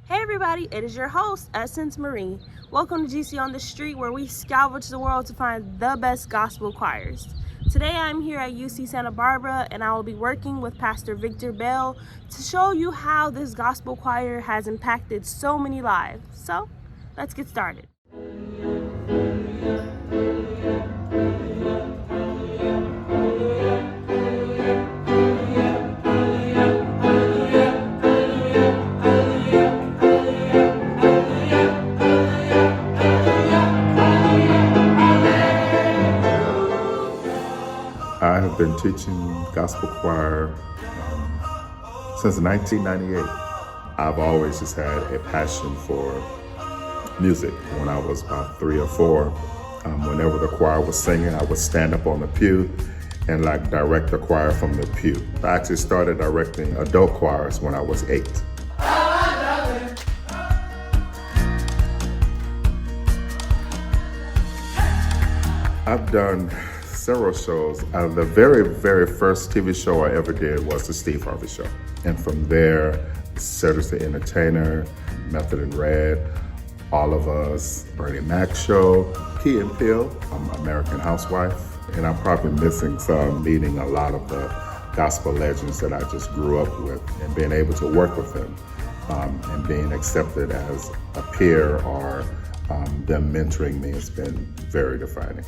Hey everybody, it is your host, Essence Marie. Welcome to GC on the Street, where we salvage the world to find the best gospel choirs. Today I'm here at UC Santa Barbara, and I will be working with Pastor Victor Bell to show you how this gospel choir has impacted so many lives. So, let's get started. I have been teaching gospel choir since 1998. I've always just had a passion for music. When I was about 3 or 4, whenever the choir was singing, I would stand up on the pew and direct the choir from the pew. I actually started directing adult choirs when I was 8. I've done several shows. The very first TV show I ever did was the Steve Harvey Show. And from there, Cedric The Entertainer, Method in Red, All of Us, Bernie Mac Show, Key and Peele, American Housewife. And I'm probably missing some, meeting a lot of the gospel legends that I just grew up with, and being able to work with them and being accepted as a peer or them mentoring me has been very defining.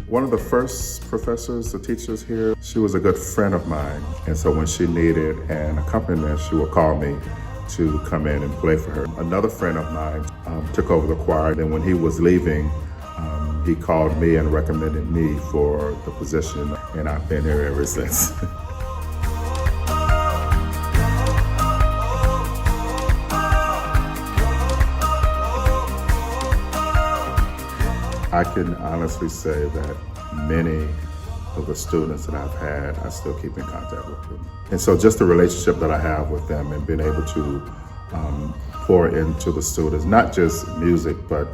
One of the first professors or teachers here, she was a good friend of mine. And so when she needed an accompaniment, she would call me to come in and play for her. Another friend of mine took over the choir. And when he was leaving, he called me and recommended me for the position. And I've been here ever since. I can honestly say that many of the students that I've had, I still keep in contact with them. And so just the relationship that I have with them and being able to pour into the students, not just music, but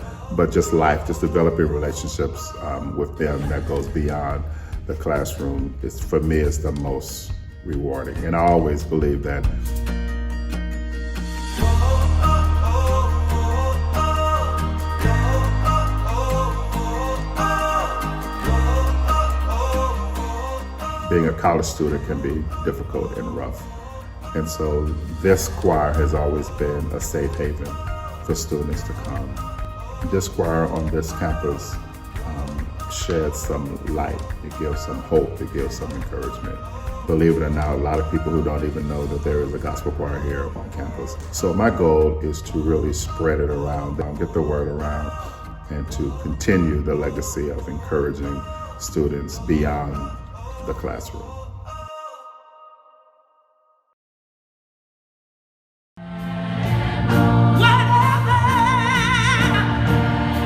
just life, just developing relationships with them that goes beyond the classroom, for me, is the most rewarding. And I always believe that being a college student can be difficult and rough. And so this choir has always been a safe haven for students to come. This choir on this campus sheds some light. It gives some hope. It gives some encouragement. Believe it or not, a lot of people who don't even know that there is a gospel choir here on campus. So my goal is to really spread it around, get the word around, and to continue the legacy of encouraging students beyond the classroom.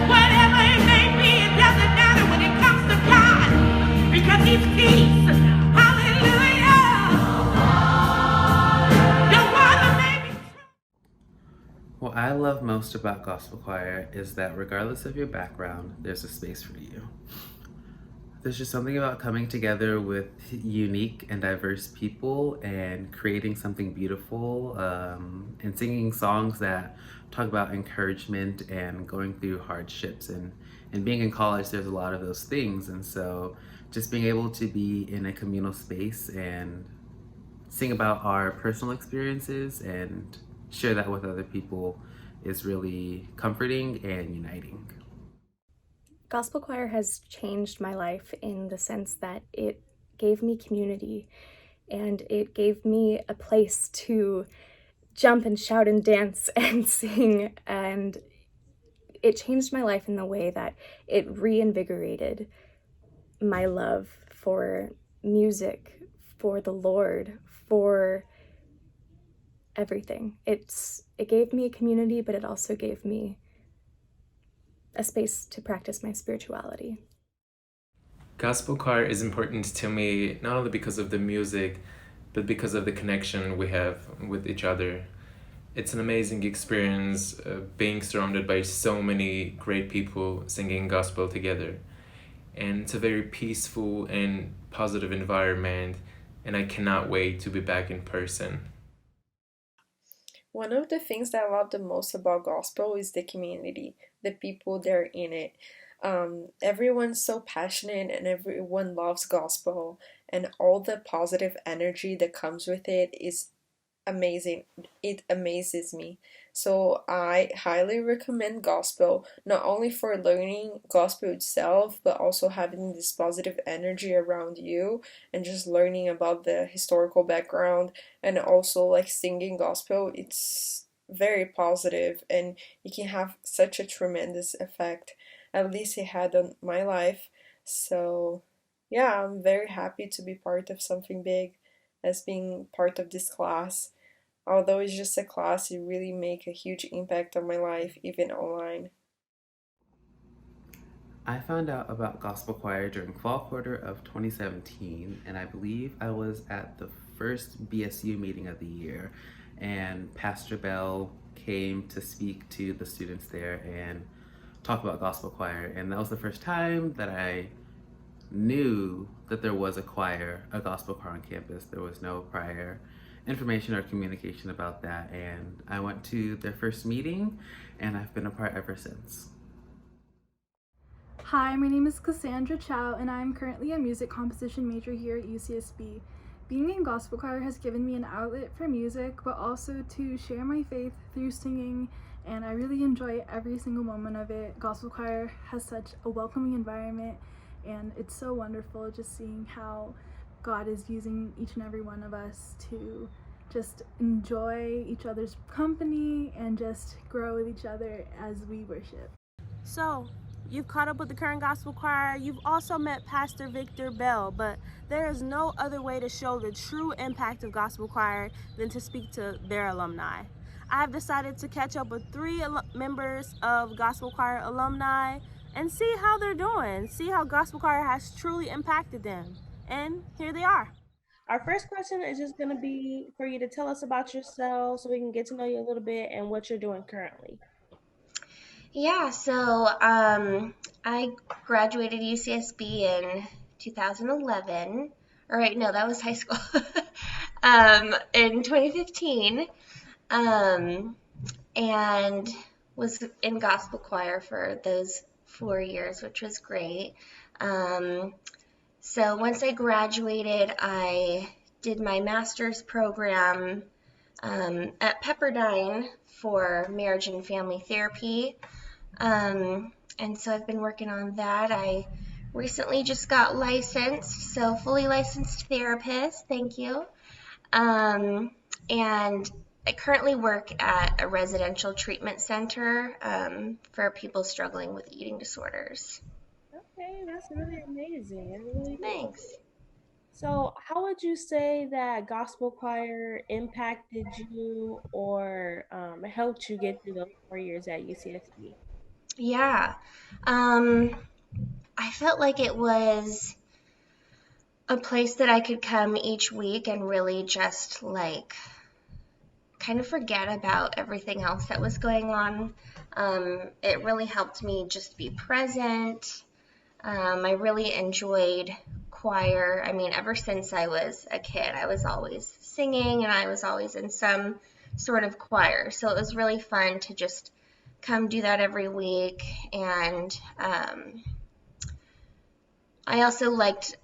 Whatever it may be, it doesn't matter when it comes to God, because He's peace. Hallelujah. The water may be. What I love most about gospel choir is that regardless of your background, there's a space for you. There's just something about coming together with unique and diverse people and creating something beautiful and singing songs that talk about encouragement and going through hardships. And being in college, there's a lot of those things. And so just being able to be in a communal space and sing about our personal experiences and share that with other people is really comforting and uniting. Gospel choir has changed my life in the sense that it gave me community, and it gave me a place to jump and shout and dance and sing, and it changed my life in the way that it reinvigorated my love for music, for the Lord, for everything. It gave me a community, but it also gave me a space to practice my spirituality. Gospel choir is important to me not only because of the music, but because of the connection we have with each other. It's an amazing experience being surrounded by so many great people singing gospel together. And it's a very peaceful and positive environment, and I cannot wait to be back in person. One of the things that I love the most about gospel is the community, the people that are in it. Everyone's so passionate and everyone loves gospel, and all the positive energy that comes with it is amazing. It amazes me. So I highly recommend gospel, not only for learning gospel itself, but also having this positive energy around you and just learning about the historical background and also like singing gospel. It's very positive and it can have such a tremendous effect. At least it had on my life. So yeah, I'm very happy to be part of something big as being part of this class. Although it's just a class, it really make a huge impact on my life, even online. I found out about gospel choir during fall quarter of 2017, and I believe I was at the first BSU meeting of the year, and Pastor Bell came to speak to the students there and talk about gospel choir, and that was the first time that I knew that there was a gospel choir on campus. There was no prior information or communication about that, and I went to their first meeting, and I've been a part ever since. Hi, my name is Cassandra Chow, and I'm currently a music composition major here at UCSB. Being in gospel choir has given me an outlet for music, but also to share my faith through singing, and I really enjoy every single moment of it. Gospel choir has such a welcoming environment, and it's so wonderful just seeing how God is using each and every one of us to just enjoy each other's company and just grow with each other as we worship. So, you've caught up with the current gospel choir. You've also met Pastor Victor Bell, but there is no other way to show the true impact of gospel choir than to speak to their alumni. I have decided to catch up with 3 members of gospel choir alumni and see how they're doing, see how gospel choir has truly impacted them. And here they are. Our first question is just going to be for you to tell us about yourself so we can get to know you a little bit and what you're doing currently. Yeah, so I graduated UCSB in 2011. Or wait, no, that was high school. In 2015, and was in gospel choir for those 4 years, which was great. So once I graduated, I did my master's program at Pepperdine for marriage and family therapy. And so I've been working on that. I recently just got licensed, so fully licensed therapist, thank you. And I currently work at a residential treatment center for people struggling with eating disorders. Okay, that's really amazing. Really Thanks. So, how would you say that gospel choir impacted you or helped you get through those 4 years at UCSB? Yeah. I felt like it was a place that I could come each week and really just like kind of forget about everything else that was going on. It really helped me just be present. I really enjoyed choir. I mean, ever since I was a kid, I was always singing and I was always in some sort of choir. So it was really fun to just come do that every week. And I also liked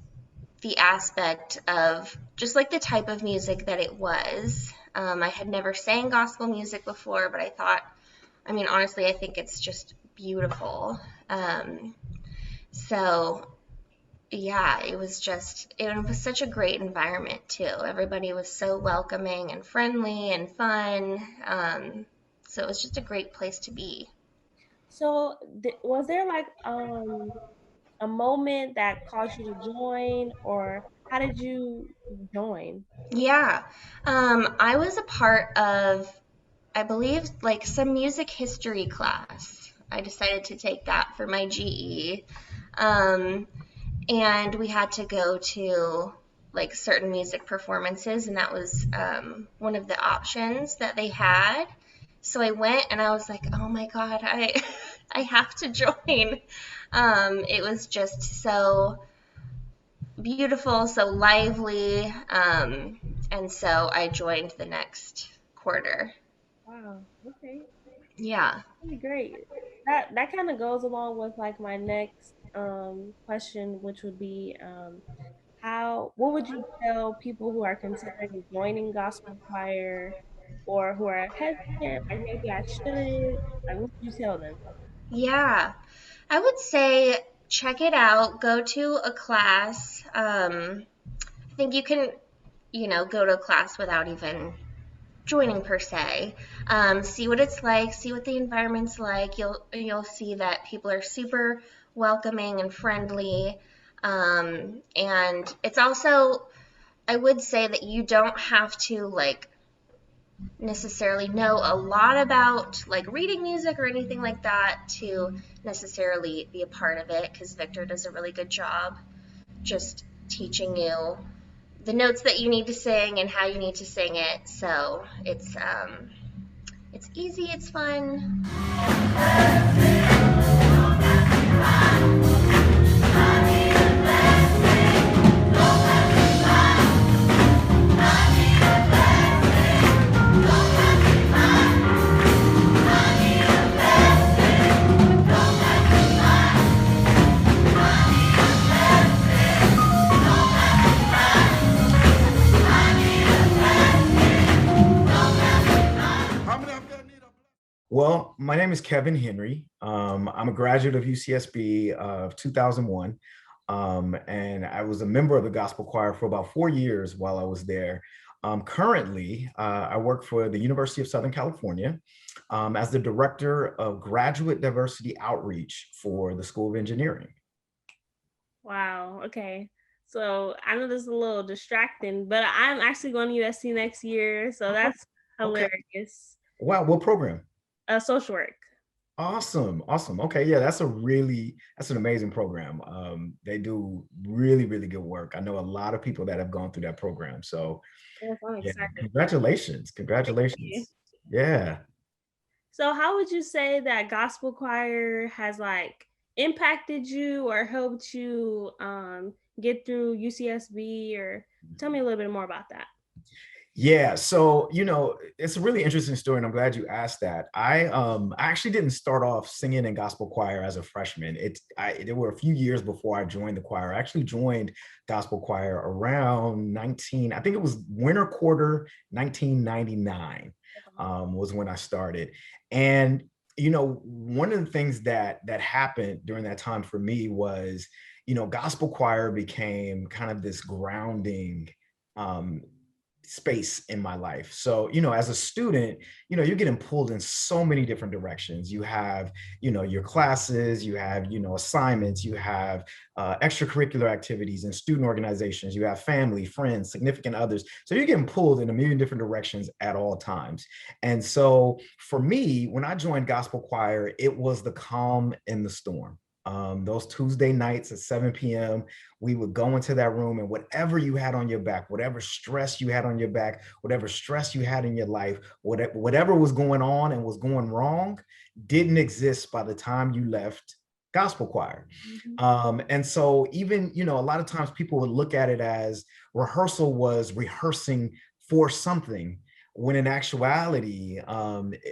the aspect of just like the type of music that it was. I had never sang gospel music before, but I thought, I mean, honestly, I think it's just beautiful. So yeah, it was such a great environment too. Everybody was so welcoming and friendly and fun. So it was just a great place to be. So, was there like a moment that caused you to join, or how did you join? Yeah, I was a part of, I believe, like some music history class. I decided to take that for my GE. And we had to go to like certain music performances, and that was one of the options that they had. So I went and I was like, oh my God, I have to join. It was just so beautiful, so lively. And so I joined the next quarter. Wow. Okay. Yeah. Really great. That kind of goes along with like my next question, which would be how what would you tell people who are considering joining gospel choir or who are hesitant, like maybe I shouldn't, like what would you tell them? Yeah. I would say check it out, go to a class. I think you can, go to a class without even joining per se. See what it's like, see what the environment's like. You'll see that people are super welcoming and friendly. And it's also, I would say that you don't have to like necessarily know a lot about like reading music or anything like that to necessarily be a part of it, because Victor does a really good job just teaching you the notes that you need to sing and how you need to sing it. So it's easy, it's fun. Well, my name is Kevin Henry. I'm a graduate of UCSB of 2001. And I was a member of the gospel choir for about 4 years while I was there. Currently, I work for the University of Southern California as the Director of Graduate Diversity Outreach for the School of Engineering. Wow. Okay. So I know this is a little distracting, but I'm actually going to USC next year, so that's Okay. hilarious. Wow, what program? Social work. Awesome. Okay. Yeah, that's an amazing program. They do really, really good work. I know a lot of people that have gone through that program. So Yes, I'm yeah, excited. congratulations. Thank you. Yeah. So how would you say that gospel choir has like impacted you or helped you get through UCSB, or tell me a little bit more about that? Yeah, so it's a really interesting story, and I'm glad you asked that. I actually didn't start off singing in gospel choir as a freshman. There were a few years before I joined the choir. I actually joined gospel choir around 19, I think it was winter quarter 1999, was when I started. And one of the things that happened during that time for me was, gospel choir became kind of this grounding um, space in my life. So, as a student, you're getting pulled in so many different directions. You have, your classes, you have, assignments, you have extracurricular activities and student organizations, you have family, friends, significant others. So you're getting pulled in a million different directions at all times. And so for me, when I joined gospel choir, it was the calm in the storm. Those Tuesday nights at 7 p.m., we would go into that room, and whatever you had on your back, whatever stress you had on your back, whatever stress you had in your life, whatever was going on and was going wrong, didn't exist by the time you left gospel choir. And so even, a lot of times people would look at it as rehearsal was rehearsing for something, when in actuality,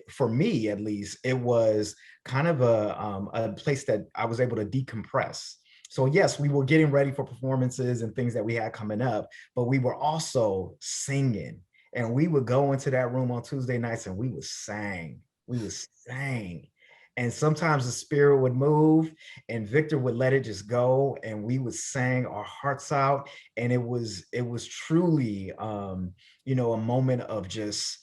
for me at least, it was kind of a place that I was able to decompress. So yes, we were getting ready for performances and things that we had coming up, but we were also singing. And we would go into that room on Tuesday nights and we would sing. We would sing. And sometimes the spirit would move and Victor would let it just go, and we would sing our hearts out. And it was truly a moment of just,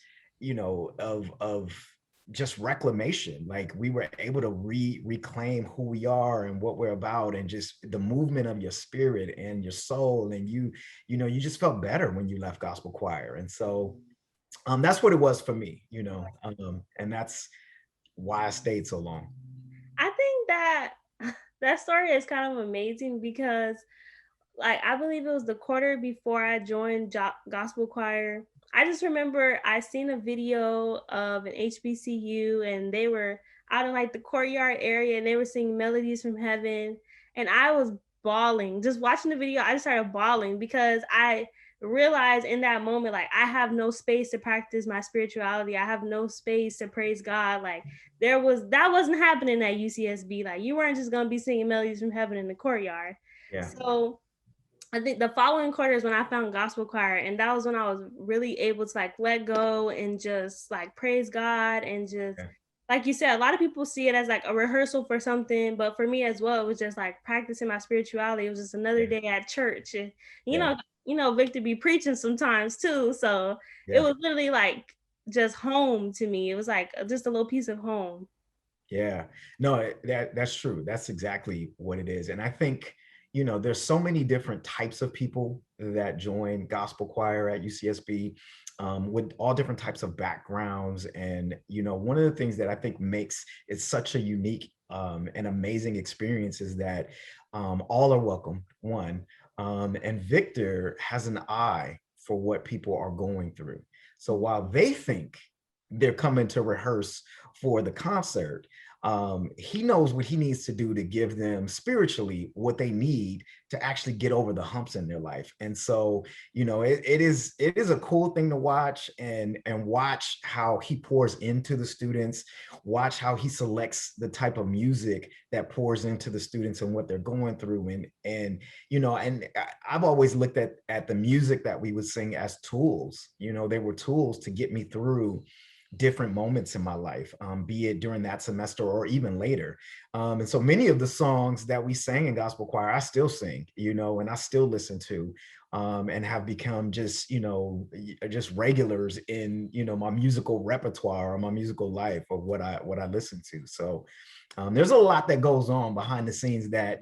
of just reclamation. Like we were able to reclaim who we are and what we're about, and just the movement of your spirit and your soul. And you just felt better when you left gospel choir. And so that's what it was for me, and that's why I stayed so long. I think that that story is kind of amazing because like I believe it was the quarter before I joined gospel choir. I just remember I seen a video of an HBCU and they were out in like the courtyard area and they were singing melodies from heaven, and I was bawling. Just watching the video, I just started bawling because I realized in that moment, like, I have no space to practice my spirituality. I have no space to praise God. Like, that wasn't happening at UCSB. Like, you weren't just gonna be singing melodies from heaven in the courtyard. Yeah. So I think the following quarter is when I found gospel choir, and that was when I was really able to like let go and just like praise God and just Yeah. like you said, a lot of people see it as like a rehearsal for something, but for me as well, it was just like practicing my spirituality. It was just another day at church, and Yeah. Victor be preaching sometimes too, so it Yeah. was literally like just home to me. It was like just a little piece of home. Yeah, no, that's true. That's exactly what it is. And I think, there's so many different types of people that join gospel choir at UCSB, with all different types of backgrounds. And, one of the things that I think makes it such a unique and amazing experience is that all are welcome, one. And Victor has an eye for what people are going through. So while they think they're coming to rehearse for the concert, he knows what he needs to do to give them spiritually what they need to actually get over the humps in their life. And so, it is a cool thing to watch and watch how he pours into the students, watch how he selects the type of music that pours into the students and what they're going through. And I've always looked at the music that we would sing as tools. They were tools to get me through different moments in my life, be it during that semester or even later. And so many of the songs that we sang in gospel choir, I still sing, and I still listen to, and have become just regulars in, my musical repertoire or my musical life or what I listen to. So there's a lot that goes on behind the scenes that,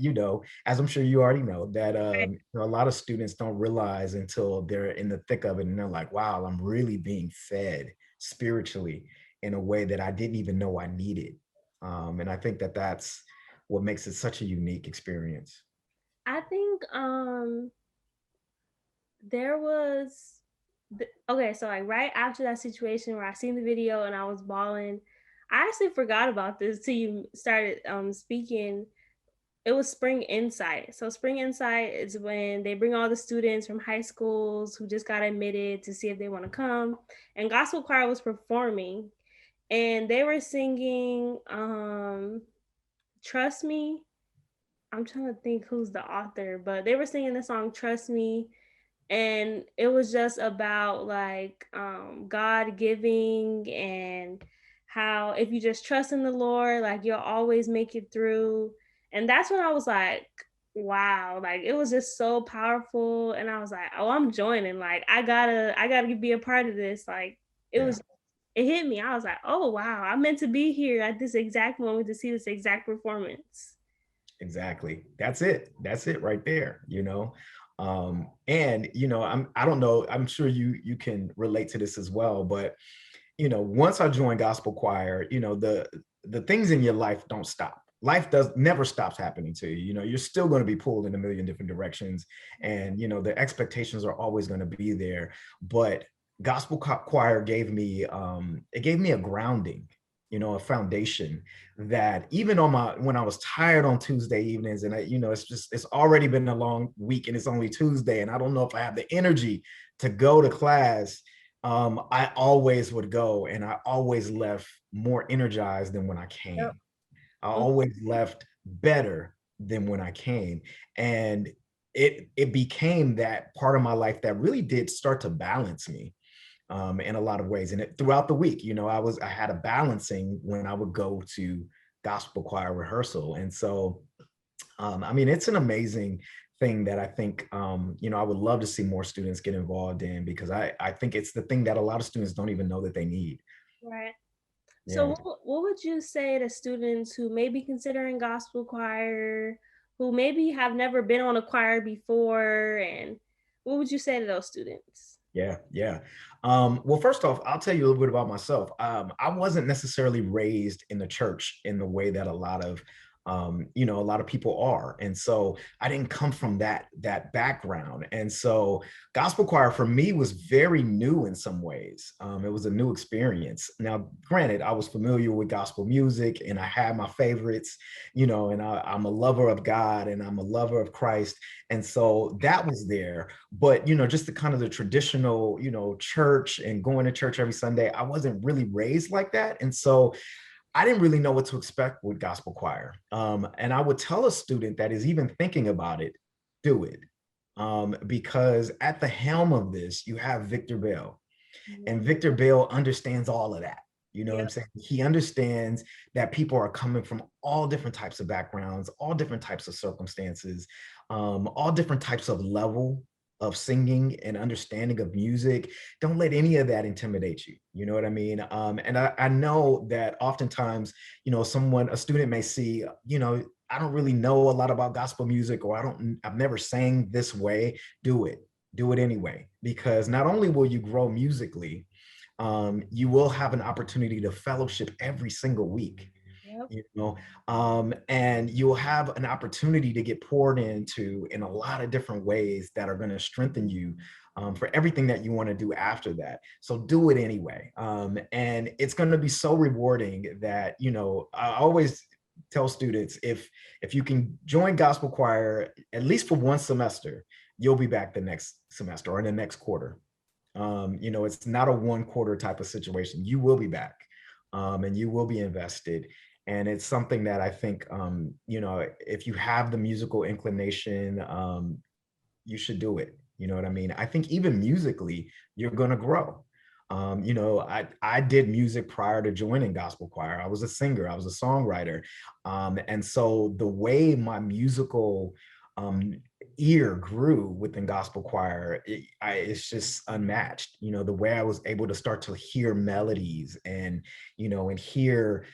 as I'm sure you already know, that a lot of students don't realize until they're in the thick of it. And they're like, wow, I'm really being fed spiritually in a way that I didn't even know I needed. And I think that that's what makes it such a unique experience. I think there was okay, so like right after that situation where I seen the video and I was bawling, I actually forgot about this till you started speaking. It was Spring Insight. So Spring Insight is when they bring all the students from high schools who just got admitted to see if they want to come. And gospel choir was performing, and they were singing Trust Me. I'm trying to think who's the author, but they were singing the song Trust Me, and it was just about like God giving and how if you just trust in the Lord, like you'll always make it through. And that's when I was like, wow, like it was just so powerful. And I was like, oh, I'm joining. Like I gotta be a part of this. Like Yeah. it hit me. I was like, oh wow, I'm meant to be here at this exact moment to see this exact performance. Exactly. That's it. That's it right there, and I don't know, I'm sure you can relate to this as well, but once I joined gospel choir, the things in your life don't stop. Life never stops happening to you. You're still going to be pulled in a million different directions, and the expectations are always going to be there. But gospel choir gave me a grounding, a foundation that even when I was tired on Tuesday evenings, and it's already been a long week and it's only Tuesday and I don't know if I have the energy to go to class, I always would go, and I always left more energized than when I came. Yep. I always left better than when I came. And it became that part of my life that really did start to balance me in a lot of ways. And throughout the week, I had a balancing when I would go to gospel choir rehearsal. And so, it's an amazing thing that I think, I would love to see more students get involved in, because I think it's the thing that a lot of students don't even know that they need. Right. So Yeah. what would you say to students who may be considering gospel choir, who maybe have never been on a choir before, and what would you say to those students? Yeah, yeah. Well, first off, I'll tell you a little bit about myself. I wasn't necessarily raised in the church in the way that a lot of You know, a lot of people are. And so I didn't come from that background. And so gospel choir for me was very new in some ways. It was a new experience. Now, granted, I was familiar with gospel music and I had my favorites, you know, and I'm a lover of God and I'm a lover of Christ. And so that was there. But, you know, just the kind of the traditional, you know, church and going to church every Sunday, I wasn't really raised like that. And so I didn't really know what to expect with gospel choir. And I would tell a student that is even thinking about it, do it. Because at the helm of this, you have Victor Bell. And Victor Bell understands all of that. You know what I'm saying? He understands that people are coming from all different types of backgrounds, all different types of circumstances, all different types of level of singing and understanding of music. Don't let any of that intimidate you. You know what I mean? And I know that oftentimes, you know, a student may see, you know, I don't really know a lot about gospel music, or I've never sang this way. Do it anyway, because not only will you grow musically, you will have an opportunity to fellowship every single week. You know, and you'll have an opportunity to get poured into in a lot of different ways that are going to strengthen you for everything that you want to do after that. So do it anyway. And it's going to be so rewarding that, you know, I always tell students, if you can join gospel choir, at least for one semester, you'll be back the next semester or in the next quarter. You know, it's not a 1 quarter type of situation. You will be back and you will be invested. And it's something that I think, you know, if you have the musical inclination, you should do it. You know what I mean? I think even musically, you're going to grow. You know, I did music prior to joining gospel choir. I was a singer, I was a songwriter. And so the way my musical ear grew within gospel choir, it's just unmatched. You know, the way I was able to start to hear melodies and, you know, and hear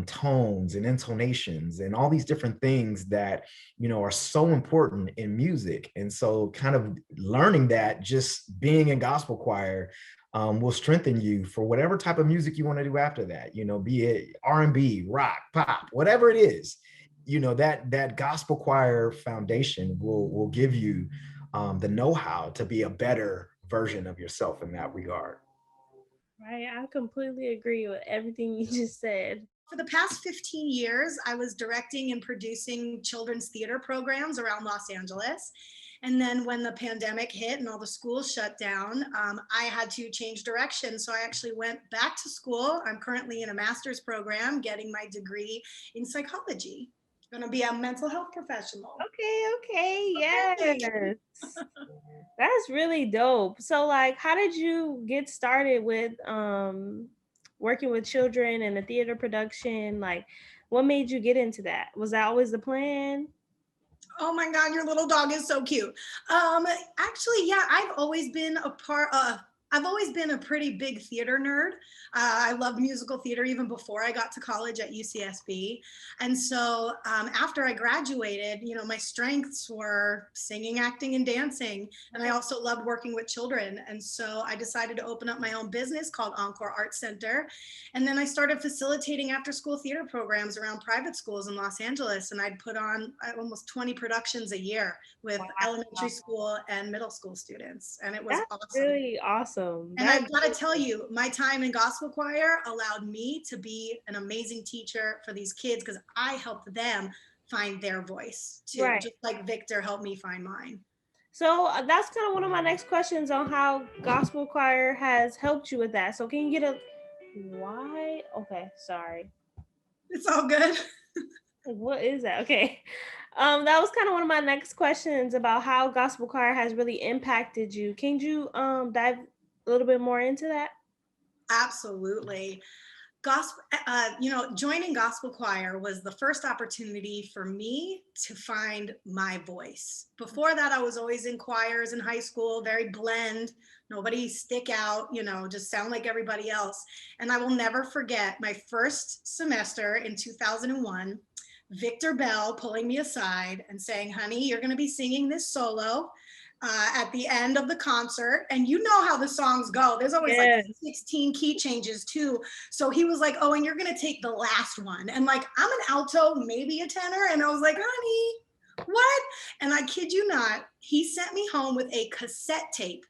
tones and intonations and all these different things that, you know, are so important in music. And so kind of learning that just being in gospel choir will strengthen you for whatever type of music you want to do after that, you know, be it R&B, rock, pop, whatever it is. You know, that gospel choir foundation will give you the know-how to be a better version of yourself in that regard. Right, I completely agree with everything you just said. For the past 15 years, I was directing and producing children's theater programs around Los Angeles. And then when the pandemic hit and all the schools shut down, I had to change direction. So I actually went back to school. I'm currently in a master's program, getting my degree in psychology. Going to be a mental health professional. Okay, yes. That's really dope. So like, how did you get started with working with children and the theater production? Like, what made you get into that? Was that always the plan? Oh my God, your little dog is so cute. Actually, yeah, I've always been a pretty big theater nerd. I loved musical theater even before I got to college at UCSB. And so after I graduated, you know, my strengths were singing, acting, and dancing. And I also loved working with children. And so I decided to open up my own business called Encore Arts Center. And then I started facilitating after school theater programs around private schools in Los Angeles. And I'd put on almost 20 productions a year with elementary school and middle school students. And it was awesome. Really awesome. And I've got to tell you, my time in gospel choir allowed me to be an amazing teacher for these kids because I helped them find their voice too, just like Victor helped me find mine. So that's kind of one of my next questions on how gospel choir has helped you with that. So can you get why? Okay, sorry. It's all good. What is that? Okay. That was kind of one of my next questions about how gospel choir has really impacted you. Can you dive a little bit more into that? Absolutely. Gospel, joining gospel choir was the first opportunity for me to find my voice. Before that, I was always in choirs in high school, very blend, nobody stick out, you know, just sound like everybody else. And I will never forget my first semester in 2001, Victor Bell pulling me aside and saying, honey, you're going to be singing this solo. at the end of the concert. And you know how the songs go. There's always like 16 key changes too. So he was like, oh, and you're going to take the last one. And like, I'm an alto, maybe a tenor. And I was like, honey, what? And I kid you not, he sent me home with a cassette tape,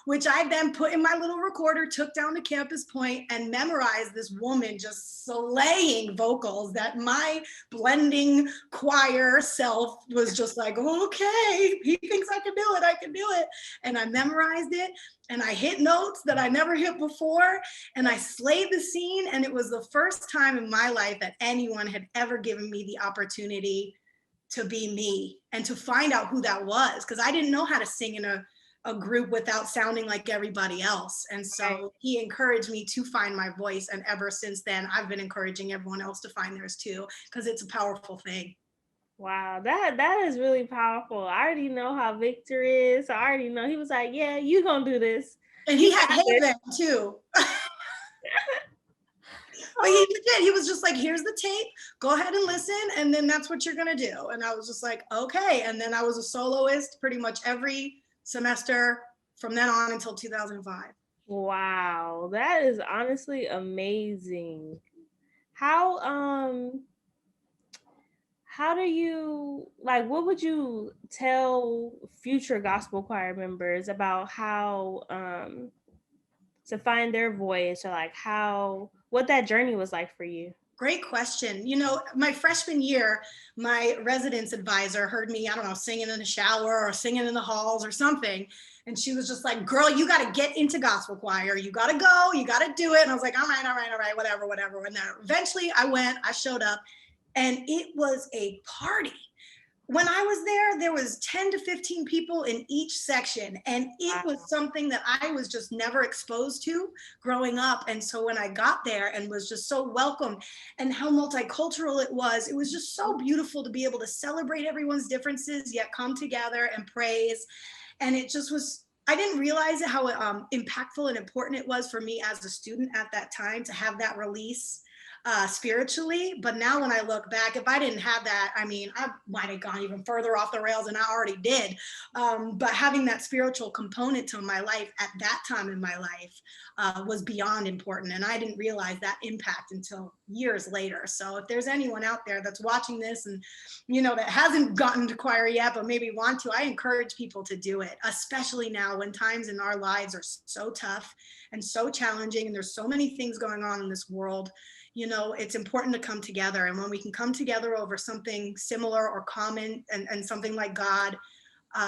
which I then put in my little recorder, took down to Campus Point and memorized this woman just slaying vocals that my blending choir self was just like, okay, he thinks I can do it. And I memorized it and I hit notes that I never hit before and I slayed the scene. And it was the first time in my life that anyone had ever given me the opportunity to be me and to find out who that was, because I didn't know how to sing in a group without sounding like everybody else. And so he encouraged me to find my voice. And ever since then, I've been encouraging everyone else to find theirs too, because it's a powerful thing. Wow, that is really powerful. I already know how Victor is. So I already know. He was like, yeah, you gonna do this. And he had Haven too. But he was just like, here's the tape, go ahead and listen, and then that's what you're gonna do. And I was just like, okay. And then I was a soloist pretty much every semester from then on until 2005. Wow, that is honestly amazing. How do you, like, what would you tell future gospel choir members about how to find their voice, or like what that journey was like for you? Great question. You know, my freshman year, my residence advisor heard me, I don't know, singing in the shower or singing in the halls or something. And she was just like, girl, you got to get into gospel choir. You got to go, you got to do it. And I was like, all right, whatever. And then eventually I went, I showed up, and it was a party. When I was there was 10 to 15 people in each section. And it was something that I was just never exposed to growing up. And so when I got there and was just so welcomed, and how multicultural it was just so beautiful to be able to celebrate everyone's differences, yet come together and praise. And it just was, I didn't realize how impactful and important it was for me as a student at that time to have that release spiritually. But now when I look back, if I didn't have that, I mean, I might have gone even further off the rails than I already did. But having that spiritual component to my life at that time in my life was beyond important. And I didn't realize that impact until years later. So if there's anyone out there that's watching this and, you know, that hasn't gotten to choir yet, but maybe want to, I encourage people to do it, especially now when times in our lives are so tough and so challenging. And there's so many things going on in this world. You know, it's important to come together. And when we can come together over something similar or common and something like God,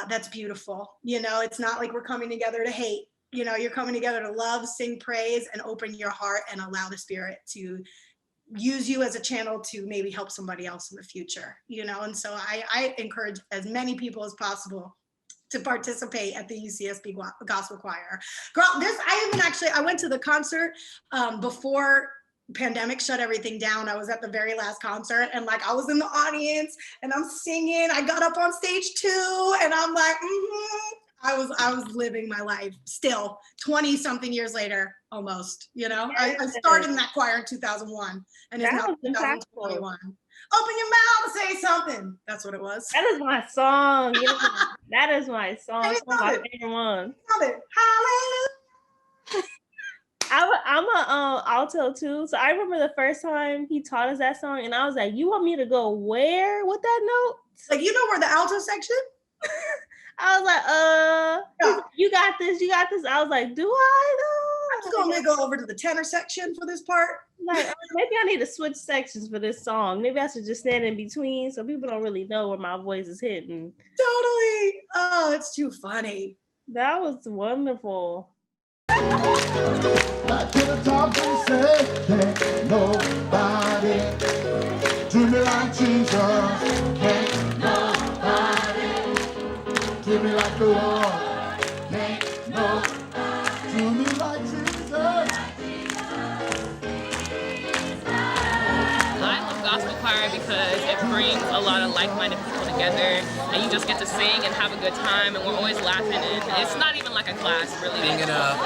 that's beautiful. You know, it's not like we're coming together to hate. You know, you're coming together to love, sing praise, and open your heart and allow the Spirit to use you as a channel to maybe help somebody else in the future. You know, and so I encourage as many people as possible to participate at the UCSB Gospel Choir. Girl, I went to the concert before pandemic shut everything down. I was at the very last concert, and like I was in the audience and I'm singing. I got up on stage too, and I'm like, I was living my life still 20 something years later, almost, you know. I started in that choir in 2001 and it's now 2021. Open your mouth and say something. That's what it was. That is my song. That is my song. It's one of my favorite ones. Hallelujah. I'm a alto too, so I remember the first time he taught us that song, and I was like, "You want me to go where with that note?" Like, you know where the alto section? I was like, you got this. I was like, do I though? I'm just gonna go over to the tenor section for this part. Like, maybe I need to switch sections for this song. Maybe I should just stand in between so people don't really know where my voice is hitting. Totally. Oh, it's too funny. That was wonderful. Back to the top, they say, can't nobody do me like Jesus. Can't nobody do me like the Lord. Can't nobody do me like Jesus. I love gospel choir because it brings a lot of like-minded people together and you just get to sing and have a good time, and we're always laughing, and it's not even like a class, really. Being in a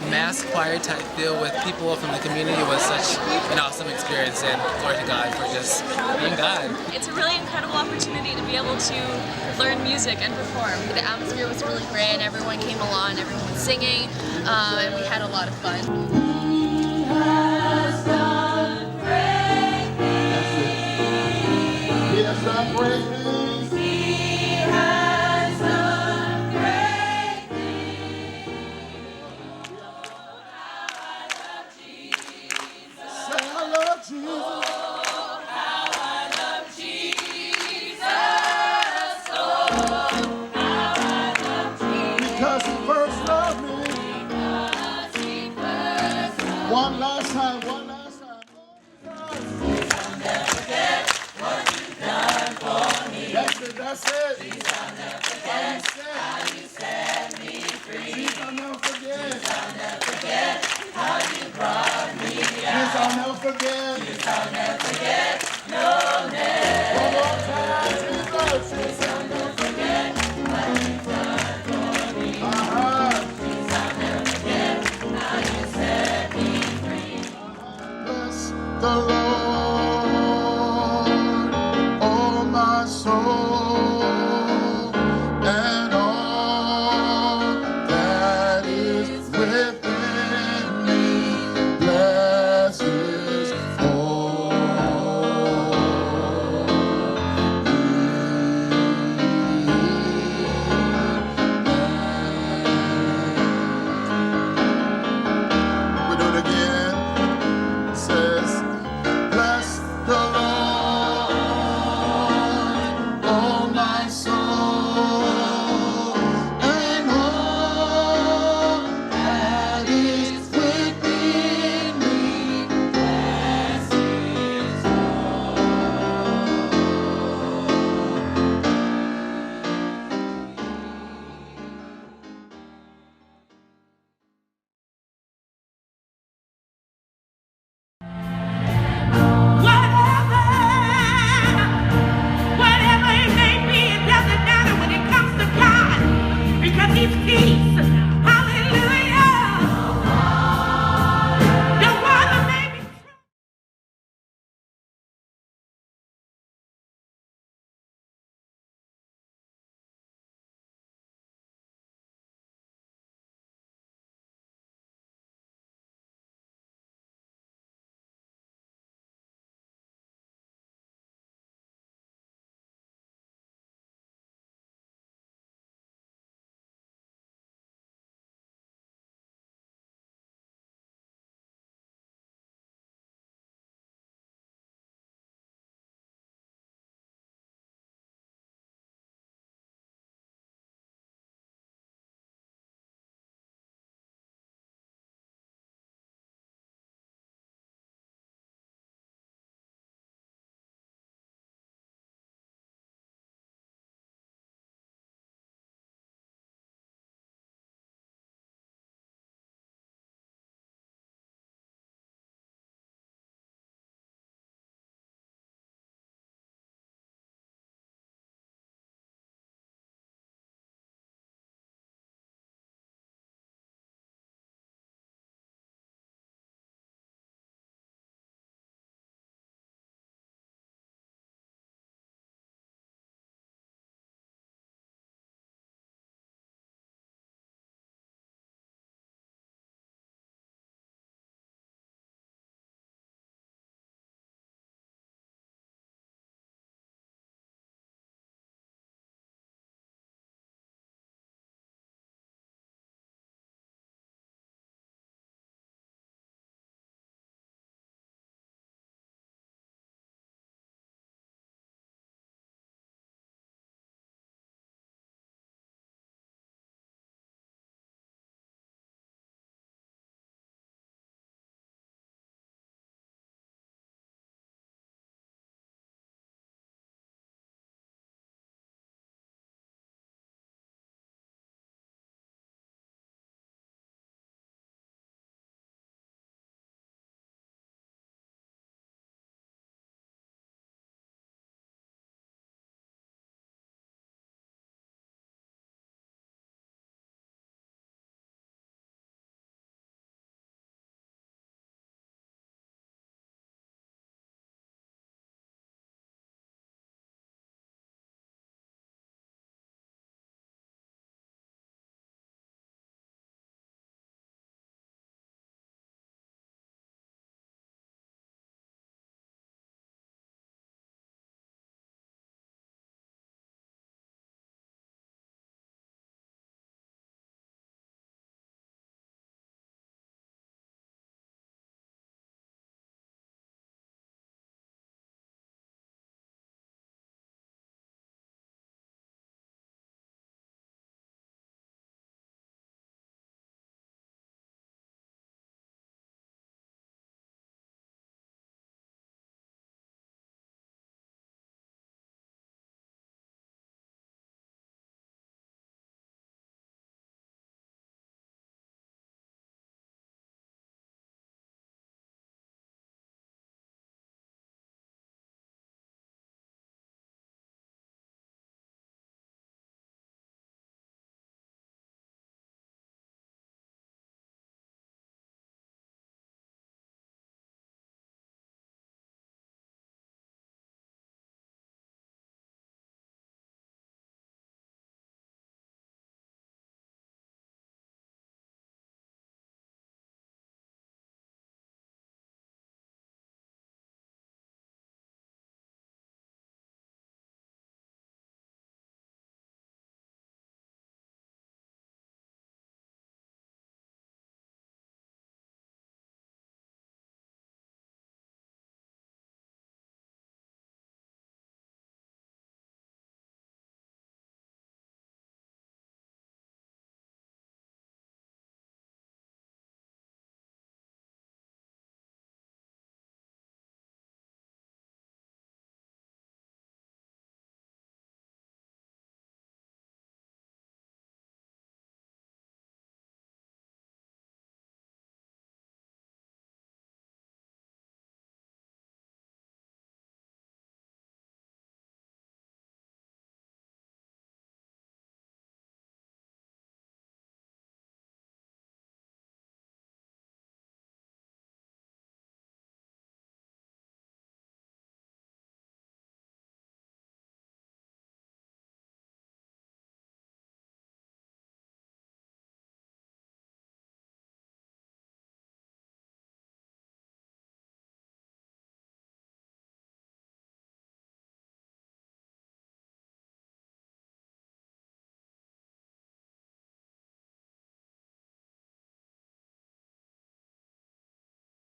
mass choir type feel with people from the community was such an awesome experience, and glory to God for just being God. It's a really incredible opportunity to be able to learn music and perform. The atmosphere was really great, everyone came along, everyone was singing, and we had a lot of fun. He has done great things. He has done great things. He has done great things. Say, I love Jesus. Oh, how I love Jesus. Oh, how I love Jesus. Because he first loved me. One last time, one last time. Please, I'll never forget what you've done for me. That's it, that's it. Please, I'll never forget how you set me free. Please, I'll never forget. Please, I'll never forget how you brought me out. Please, I'll never forget. Please, I'll never forget. No, never. One more time, Jesus. Please, I'll never forget what you've done for me. Please, I'll never forget how you set me free. Bless the Lord.